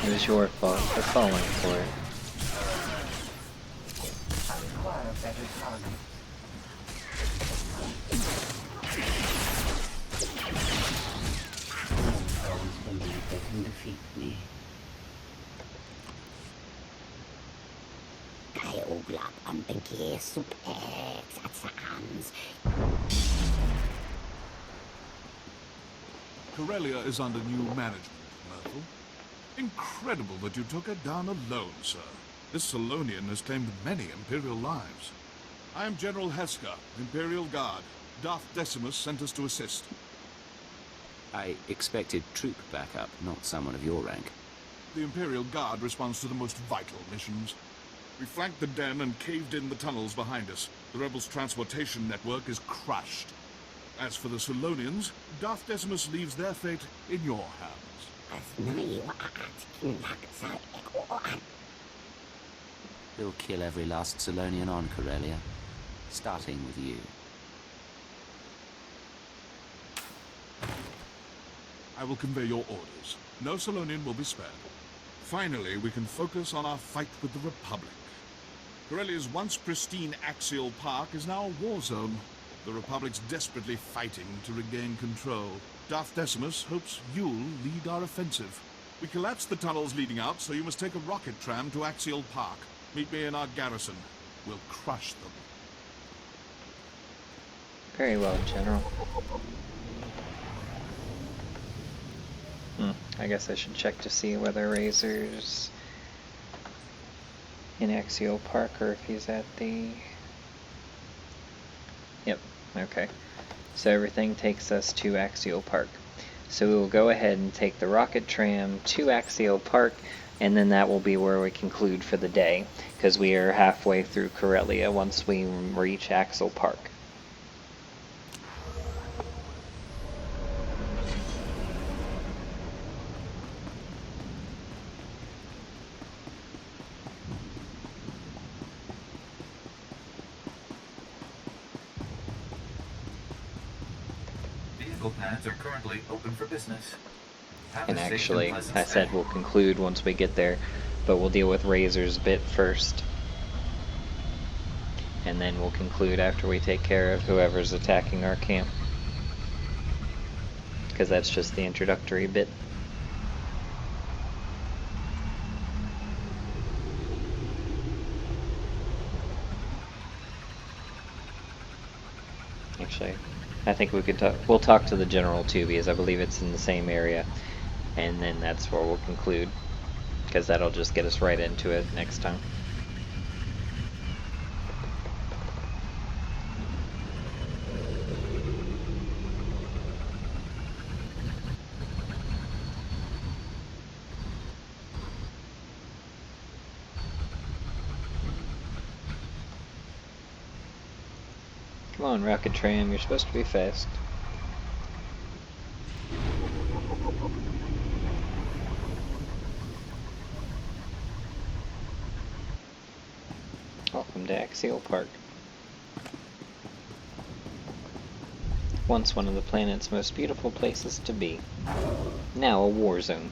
It was your fault for falling for it. I require better targets. Always believe they can defeat me. Corellia is under new management, Myrtle. Incredible that you took her down alone, sir. This Selonian has claimed many Imperial lives. I am General Heska, Imperial Guard. Darth Decimus sent us to assist. I expected troop backup, not someone of your rank. The Imperial Guard responds to the most vital missions. We flanked the den and caved in the tunnels behind us. The rebels' transportation network is crushed. As for the Selonians, Darth Decimus leaves their fate in your hands. He'll kill every last Selonian on Corellia, starting with you. I will convey your orders. No Selonian will be spared. Finally, we can focus on our fight with the Republic. Corellia's once pristine axial park is now a war zone. The Republic's desperately fighting to regain control. Darth Decimus hopes you'll lead our offensive. We collapsed the tunnels leading out, so you must take a rocket tram to Axial Park. Meet me in our garrison. We'll crush them. Very well, General. I guess I should check to see whether Razor's in Axial Park or if he's at the... Yep, okay. So everything takes us to Axial Park. So we will go ahead and take the rocket tram to Axial Park, and then that will be where we conclude for the day, because we are halfway through Corellia once we reach Axial Park. Paths are currently open for business. And actually, I said we'll conclude once we get there, but we'll deal with Razor's bit first. And then we'll conclude after we take care of whoever's attacking our camp. Because that's just the introductory bit. Actually, I think we could talk. We'll talk to the general too, because I believe it's in the same area, and then that's where we'll conclude, because that'll just get us right into it next time. Come on, rocket tram, you're supposed to be fast. Welcome to Axial Park. Once one of the planet's most beautiful places to be. Now a war zone.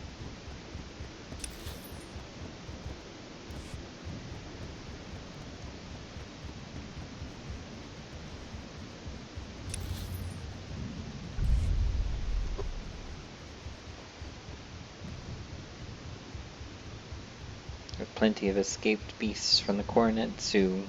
Plenty of escaped beasts from the Coronet Zoo.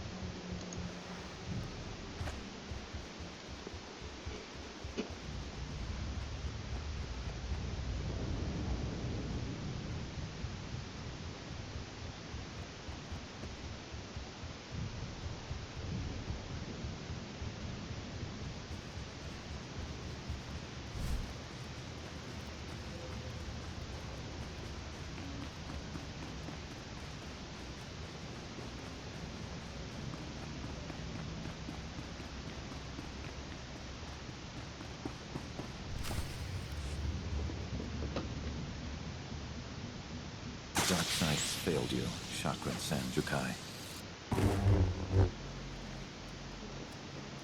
dark side has failed you, Chakra Sanjukai.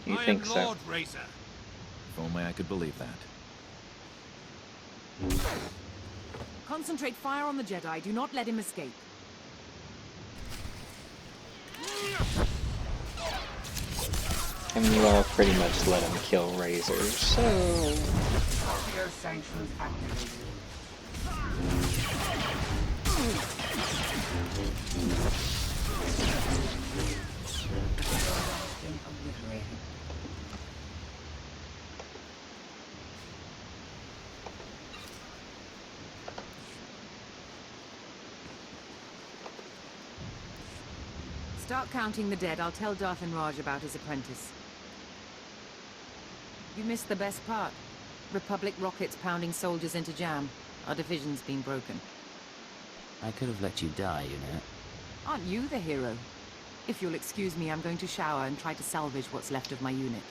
You think so? Lord Razor. If only I could believe that. Concentrate fire on the Jedi. Do not let him escape. I mean, you all pretty much let him kill Razors, so... Your sanctions activated. Been obliterated. Start counting the dead. I'll tell Darth and Raj about his apprentice. You missed the best part. Republic rockets pounding soldiers into jam. Our division's been broken. I could have let you die, you know. Aren't you the hero? If you'll excuse me, I'm going to shower and try to salvage what's left of my unit.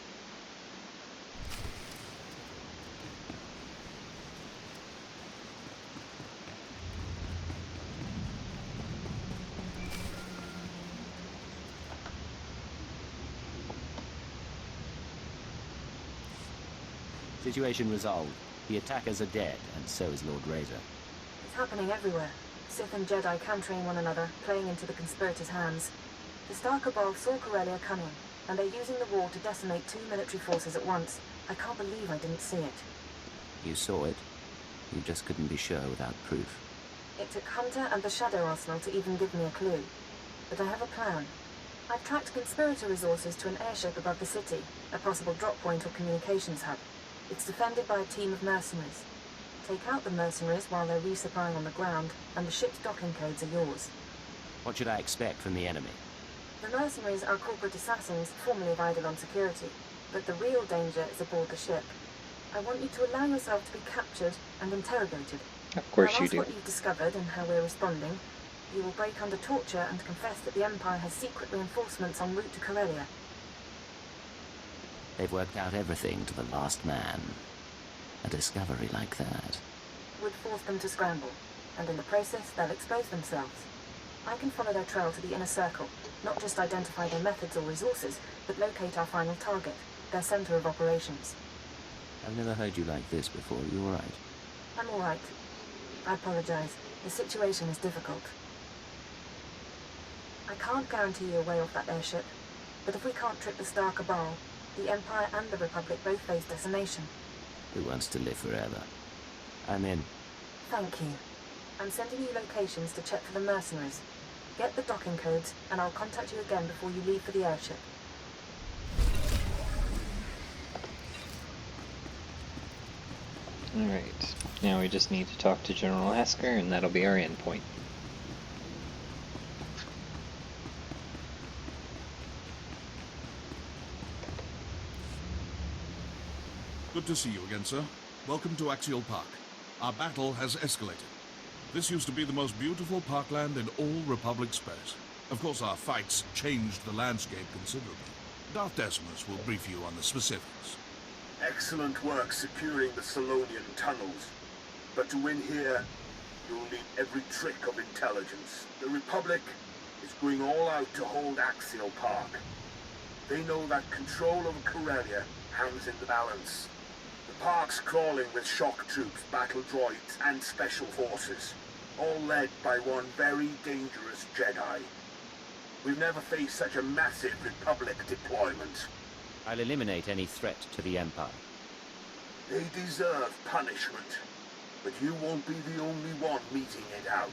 Situation resolved. The attackers are dead, and so is Lord Razor. It's happening everywhere. Sith and Jedi countering one another, playing into the conspirators' hands. The Star Cabal saw Corellia coming, and they're using the war to decimate 2 military forces at once. I can't believe I didn't see it. You saw it. You just couldn't be sure without proof. It took Hunter and the Shadow Arsenal to even give me a clue. But I have a plan. I've tracked conspirator resources to an airship above the city, a possible drop point or communications hub. It's defended by a team of mercenaries. Take out the mercenaries while they're resupplying on the ground, and the ship's docking codes are yours. What should I expect from the enemy? The mercenaries are corporate assassins formerly of Eidolon security, but the real danger is aboard the ship. I want you to allow yourself to be captured and interrogated. Of course Tell you us do. what you've discovered and how we're responding. You will break under torture and confess that the Empire has secret reinforcements en route to Corellia. They've worked out everything to the last man. A discovery like that Would force them to scramble, and in the process they'll expose themselves. I can follow their trail to the inner circle, not just identify their methods or resources, but locate our final target, their center of operations. I've never heard you like this before. You all right? I'm all right. I apologize. The situation is difficult. I can't guarantee you a way off that airship, but if we can't trick the Star Cabal, the Empire and the Republic both face decimation. Who wants to live forever? I'm in. Thank you. I'm sending you locations to check for the mercenaries. Get the docking codes, and I'll contact you again before you leave for the airship. Alright, now we just need to talk to General Asker, and that'll be our endpoint. Good to see you again, sir. Welcome to Axial Park. Our battle has escalated. This used to be the most beautiful parkland in all Republic space. Of course, our fights changed the landscape considerably. Darth Decimus will brief you on the specifics. Excellent work securing the Selonian tunnels. But to win here, you'll need every trick of intelligence. The Republic is going all out to hold Axial Park. They know that control over Corellia hangs in the balance. The park's crawling with shock troops, battle droids, and special forces, all led by one very dangerous Jedi. We've never faced such a massive Republic deployment. I'll eliminate any threat to the Empire. They deserve punishment, but you won't be the only one meting it out.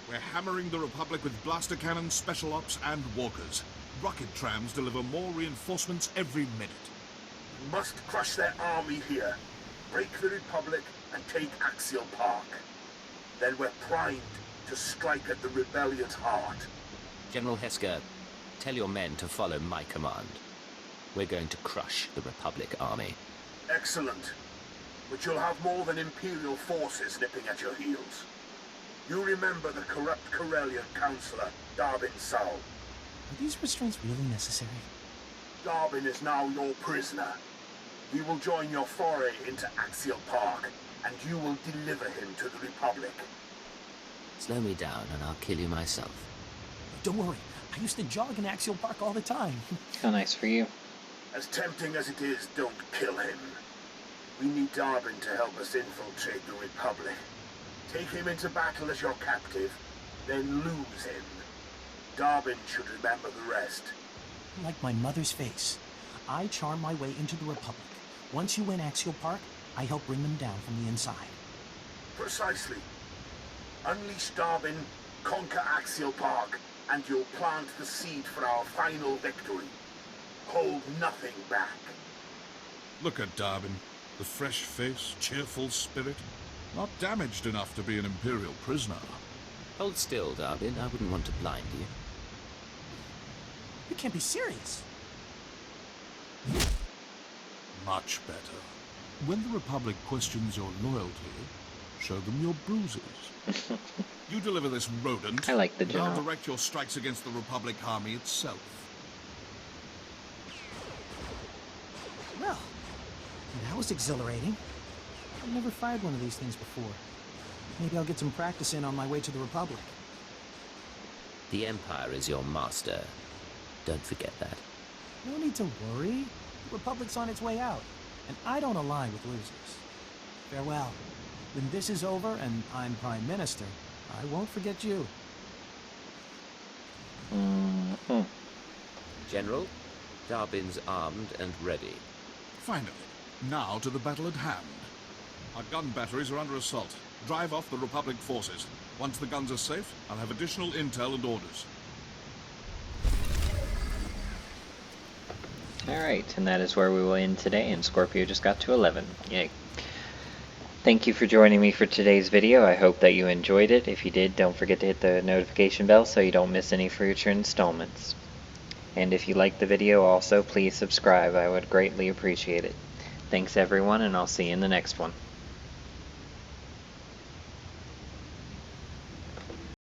We're hammering the Republic with blaster cannons, special ops, and walkers. Rocket trams deliver more reinforcements every minute. We must crush their army here, break the Republic, and take Axial Park. Then we're primed to strike at the rebellion's heart. General Hesker, tell your men to follow my command. We're going to crush the Republic army. Excellent. But you'll have more than Imperial forces nipping at your heels. You remember the corrupt Corellian councillor, Darbin Sal. Are these restraints really necessary? Darbin is now your prisoner. He will join your foray into Axial Park, and you will deliver him to the Republic. Slow me down and I'll kill you myself. Don't worry. I used to jog in Axial Park all the time. How nice for you. As tempting as it is, don't kill him. We need Darbin to help us infiltrate the Republic. Take him into battle as your captive, then lose him. Darbin should remember the rest. Like my mother's face. I charm my way into the Republic. Once you win Axial Park, I help bring them down from the inside. Precisely. Unleash Darbin, conquer Axial Park, and you'll plant the seed for our final victory. Hold nothing back. Look at Darbin. The fresh face, cheerful spirit. Not damaged enough to be an Imperial prisoner. Hold still, Darbin. I wouldn't want to blind you. You can't be serious. Much better. When the Republic questions your loyalty, show them your bruises. You deliver this rodent, I like the and general. I'll direct your strikes against the Republic army itself. Well, that was exhilarating. I've never fired one of these things before. Maybe I'll get some practice in on my way to the Republic. The Empire is your master. Don't forget that. No need to worry. The Republic's on its way out, and I don't align with losers. Farewell. When this is over and I'm Prime Minister, I won't forget you. General, Darbin's armed and ready. Finally, now to the battle at hand. Our gun batteries are under assault. Drive off the Republic forces. Once the guns are safe, I'll have additional intel and orders. Alright, and that is where we will end today, and Scorpio just got to 11. Yay. Thank you for joining me for today's video. I hope that you enjoyed it. If you did, don't forget to hit the notification bell so you don't miss any future installments. And if you liked the video also, please subscribe. I would greatly appreciate it. Thanks everyone, and I'll see you in the next one.